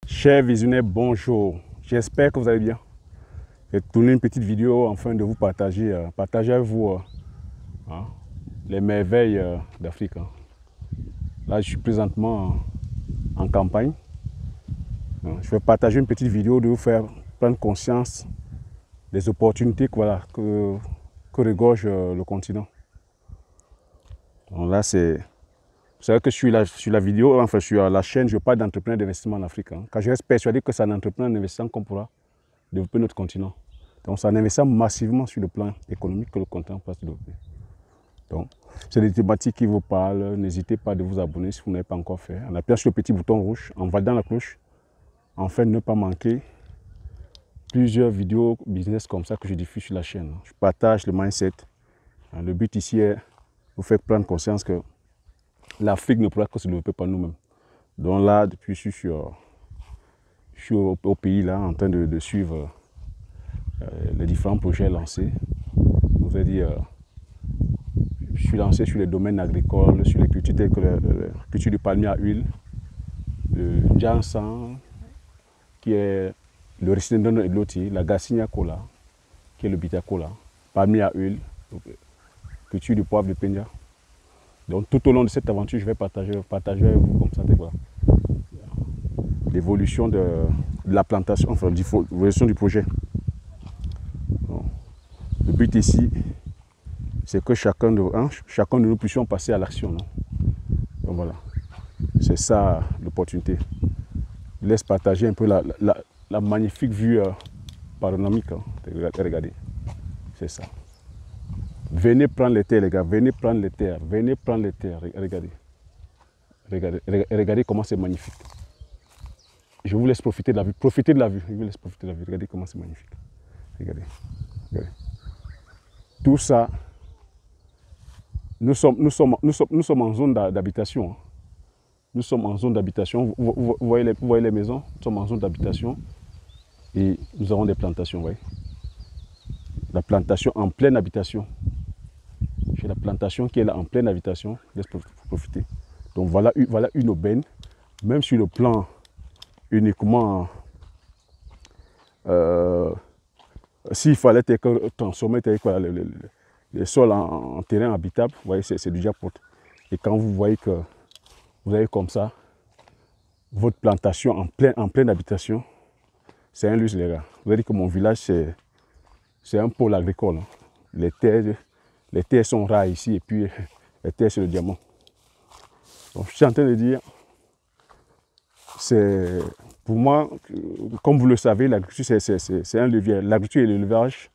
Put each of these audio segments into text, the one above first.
Chers visionnaires, bonjour. J'espère que vous allez bien. J'ai tourné une petite vidéo afin de vous partager, avec vous hein, les merveilles d'Afrique. Là, je suis présentement en campagne. Je vais partager une petite vidéo de vous faire prendre conscience des opportunités que regorge le continent. Donc là, vous savez que je suis là sur la vidéo, enfin je suis à la chaîne, je parle d'entrepreneur d'investissement en Afrique. Car je reste persuadé que c'est en entrepreneur d'investissement qu'on pourra développer notre continent. Donc c'est en investissant massivement sur le plan économique que le continent peut se développer. Donc c'est des thématiques qui vous parlent. N'hésitez pas de vous abonner si vous n'avez pas encore fait. En appuyant sur le petit bouton rouge, en validant la cloche, afin de ne pas manquer plusieurs vidéos business comme ça que je diffuse sur la chaîne. Je partage le mindset. Le but ici est de vous faire prendre conscience que l'Afrique ne pourra que se développer par nous-mêmes. Donc là, depuis, je suis au pays là, en train de suivre les différents projets lancés. Je vous ai dit, je suis lancé sur les domaines agricoles, sur les cultures telles que la culture du palmier à huile, le ginseng, qui est le rhododendron egloti, la Garcinia cola, qui est le bitacola, palmier à huile, culture du poivre de Peña. Donc tout au long de cette aventure, je vais partager avec vous comme ça, l'évolution de la plantation, enfin l'évolution du projet. Donc, le but ici, c'est que chacun de nous puissions passer à l'action. Donc voilà, c'est ça l'opportunité. Je laisse partager un peu la magnifique vue panoramique. Regardez, c'est ça. Venez prendre les terres, les gars, venez prendre les terres, venez prendre les terres. Regardez, regardez comment c'est magnifique. Je vous laisse profiter de la vue. Profitez de la vue. Je vous laisse profiter de la vue. Regardez comment c'est magnifique. Regardez. Regardez. Tout ça, nous sommes en zone d'habitation. Nous sommes en zone d'habitation. Vous voyez les maisons? Nous sommes en zone d'habitation. Et nous avons des plantations, vous voyez. La plantation en pleine habitation. J'ai la plantation qui est là en pleine habitation. Laisse profiter. Donc voilà une aubaine. Même sur le plan uniquement s'il fallait transformer les sols en terrain habitable, vous voyez, c'est du jackpot. Et quand vous voyez que vous avez comme ça votre plantation en pleine habitation, c'est un luxe, les gars. Vous avez dit que mon village, c'est un pôle agricole. Les terres sont rares ici, et puis les terres, c'est le diamant. Donc, je suis en train de dire, c'est pour moi, comme vous le savez, l'agriculture, c'est un levier. L'agriculture et l'élevage,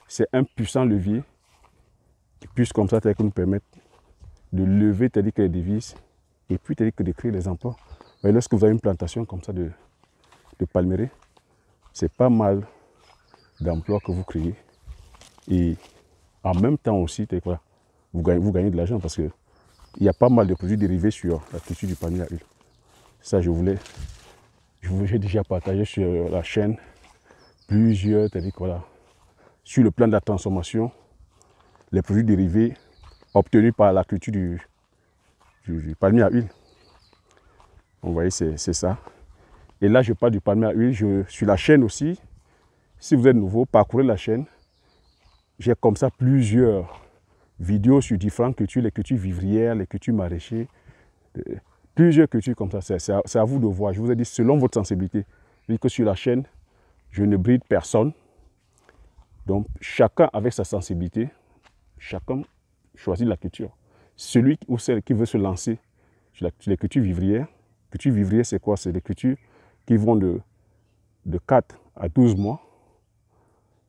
c'est un puissant levier qui puisse comme ça nous permettre de lever les devises et puis que de créer des emplois. Mais lorsque vous avez une plantation comme ça de palmiers, c'est pas mal d'emplois que vous créez. Et en même temps aussi, vous gagnez de l'argent parce qu'il y a pas mal de produits dérivés sur la culture du palmier à huile. Ça, j'ai déjà partagé sur la chaîne plusieurs, sur le plan de la transformation, les produits dérivés obtenus par la culture du palmier à huile. Vous voyez, c'est ça. Et là, je parle du palmier à huile. Sur la chaîne aussi, si vous êtes nouveau, parcourez la chaîne. J'ai comme ça plusieurs vidéos sur différentes cultures, les cultures vivrières, les cultures maraîchères, plusieurs cultures comme ça. C'est à vous de voir. Je vous ai dit, selon votre sensibilité. Je dis que sur la chaîne, je ne bride personne. Donc, chacun avec sa sensibilité, chacun choisit la culture. Celui ou celle qui veut se lancer sur les cultures vivrières. Cultures vivrières, c'est quoi? C'est des cultures qui vont de 4 à 12 mois.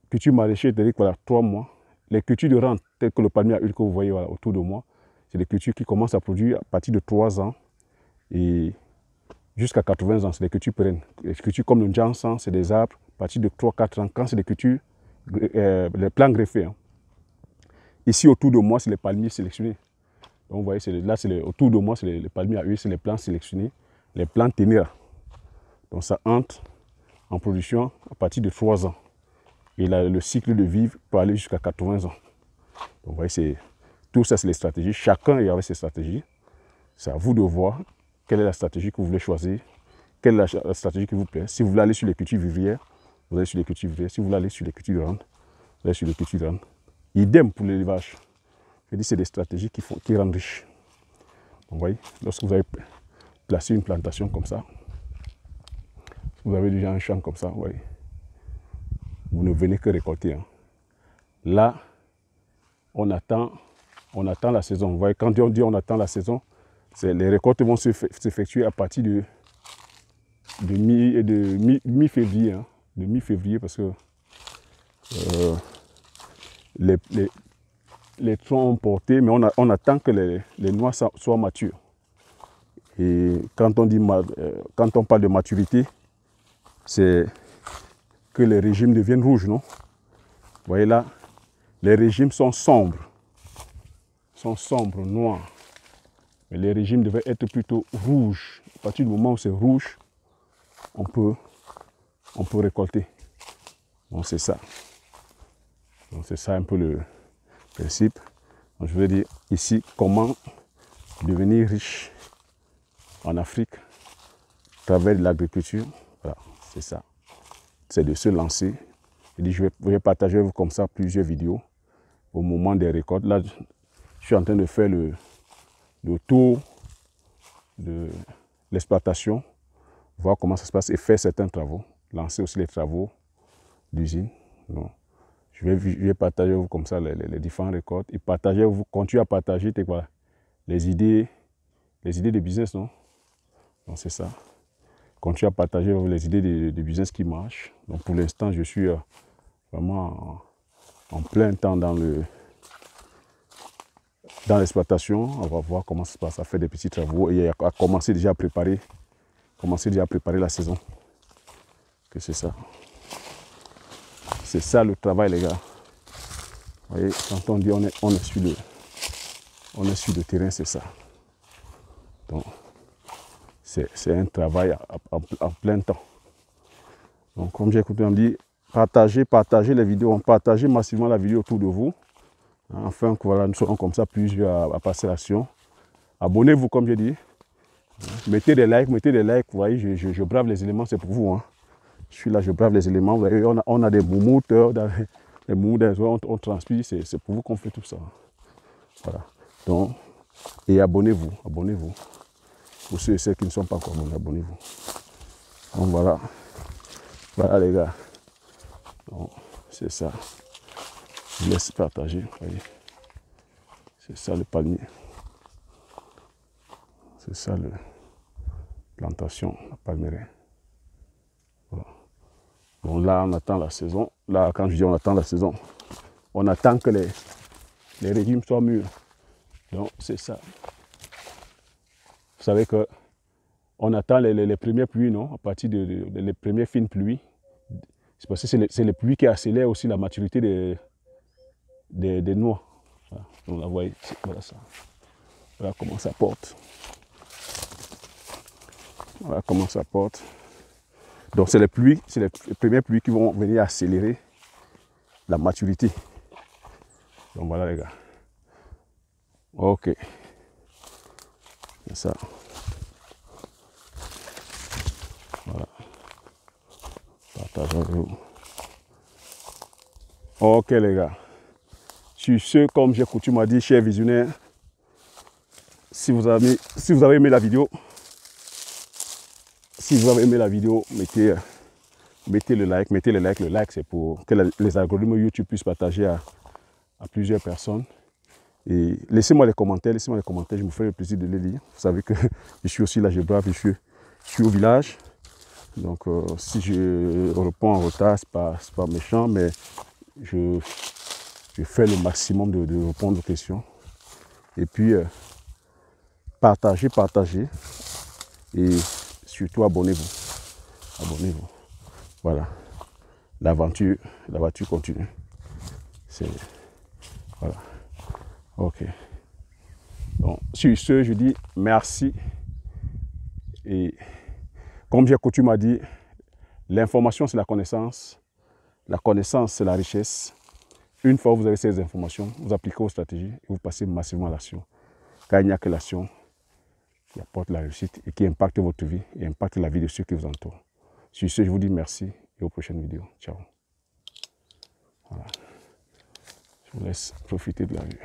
Culture maraîchère, c'est-à-dire 3 mois. Les cultures de rente, telles que le palmier à huile que vous voyez autour de moi, c'est des cultures qui commencent à produire à partir de 3 ans et jusqu'à 80 ans. C'est des cultures pérennes. Les cultures comme le ginseng, c'est des arbres à partir de 3-4 ans. Quand c'est des cultures, les plants greffés. Ici, autour de moi, c'est les palmiers sélectionnés. Donc, vous voyez, autour de moi, c'est les palmiers à huile, c'est les plants sélectionnés, les plants ténères. Donc, ça entre en production à partir de 3 ans. Et là, le cycle de vie peut aller jusqu'à 80 ans. Donc, vous voyez, tout ça, c'est les stratégies. Chacun y avait ses stratégies. C'est à vous de voir quelle est la stratégie que vous voulez choisir quelle est la stratégie qui vous plaît. Si vous voulez aller sur les cultures vivrières, vous allez sur les cultures vivrières. Si vous voulez aller sur les cultures de rente, vous allez sur les cultures de rente. Idem pour l'élevage. Je dis, c'est des stratégies qui rendent riches. Vous voyez, lorsque vous avez placé une plantation comme ça, vous avez déjà un champ comme ça, vous voyez, vous ne venez que récolter. Hein. Là, on attend la saison. Vous voyez, quand on dit on attend la saison, les récoltes vont s'effectuer à partir de mi-février. Hein, de mi-février, parce que les troncs ont porté, mais on attend que les noix soient matures. Et quand on parle de maturité, c'est que les régimes deviennent rouges, non? Vous voyez là, les régimes sont sombres, noirs. Mais les régimes devaient être plutôt rouges. À partir du moment où c'est rouge, on peut récolter. Donc c'est ça. Donc c'est ça un peu le principe. Donc, je veux dire ici comment devenir riche en Afrique à travers l'agriculture. Voilà, c'est ça. C'est de se lancer. Je vais partager avec vous comme ça plusieurs vidéos au moment des récoltes. Là, je suis en train de faire le tour de l'exploitation, voir comment ça se passe et faire certains travaux, lancer aussi les travaux d'usine. Donc, je vais partager avec vous comme ça les différentes récoltes et continuer à partager voilà, les idées de business, non? Donc c'est ça. Continuer à partager les idées de business qui marchent. Donc pour l'instant, je suis vraiment en plein temps dans l'exploitation. On va voir comment ça se passe, à faire des petits travaux et à commencer déjà à préparer la saison. Que c'est ça. C'est ça le travail, les gars. Vous voyez, quand on dit on est sur le terrain, c'est ça. Donc, c'est un travail en plein temps. Donc, comme j'ai écouté, on me dit, partagez les vidéos, partagez massivement la vidéo autour de vous, hein, afin que voilà, nous serons comme ça plusieurs à passer à l'action. Abonnez-vous, comme j'ai dit. Mettez des likes, vous voyez, je brave les éléments, c'est pour vous. Hein. Je suis là, je brave les éléments. Vous voyez, on a des moumoutes, les moumoutes, on transpire, c'est pour vous qu'on fait tout ça. Voilà. Donc, et abonnez-vous. Pour ceux et celles qui ne sont pas encore abonnés, abonnez-vous. Donc voilà. Voilà les gars. Donc, c'est ça. Je vous laisse partager. Voyez. C'est ça le palmier. C'est ça la plantation, la palmeraie. Voilà. Donc là, on attend la saison. Là, quand je dis on attend la saison, on attend que les régimes soient mûrs. Donc c'est ça. Vous savez que on attend les premières pluies, non? À partir des premières fines pluies. C'est parce que c'est les pluies qui accélèrent aussi la maturité des noix. Voilà. Donc là, vous voyez, voilà ça. Voilà comment ça porte. Voilà comment ça porte. Donc c'est les premières pluies qui vont venir accélérer la maturité. Donc voilà les gars. Ok. C'est ça. Voilà. Partageons-vous. Ok les gars. Sur ce, comme j'ai coutume à dire, chers visionnaires, si vous avez aimé la vidéo, mettez le like. Le like, c'est pour que les algorithmes YouTube puissent partager à plusieurs personnes. Et laissez-moi les commentaires, je me ferai le plaisir de les lire. Vous savez que je suis aussi là, je brave, je suis au village. Donc si je réponds en retard, c'est pas méchant, mais je fais le maximum de répondre aux questions. Et puis, partagez. Et surtout, abonnez-vous. Voilà. L'aventure continue. Voilà. Ok. Donc, sur ce, je dis merci. Et comme j'ai coutume à dire, l'information, c'est la connaissance. La connaissance, c'est la richesse. Une fois que vous avez ces informations, vous appliquez vos stratégies et vous passez massivement à l'action. Car il n'y a que l'action qui apporte la réussite et qui impacte votre vie et impacte la vie de ceux qui vous entourent. Sur ce, je vous dis merci et aux prochaines vidéos. Ciao. Voilà. Je vous laisse profiter de la vue.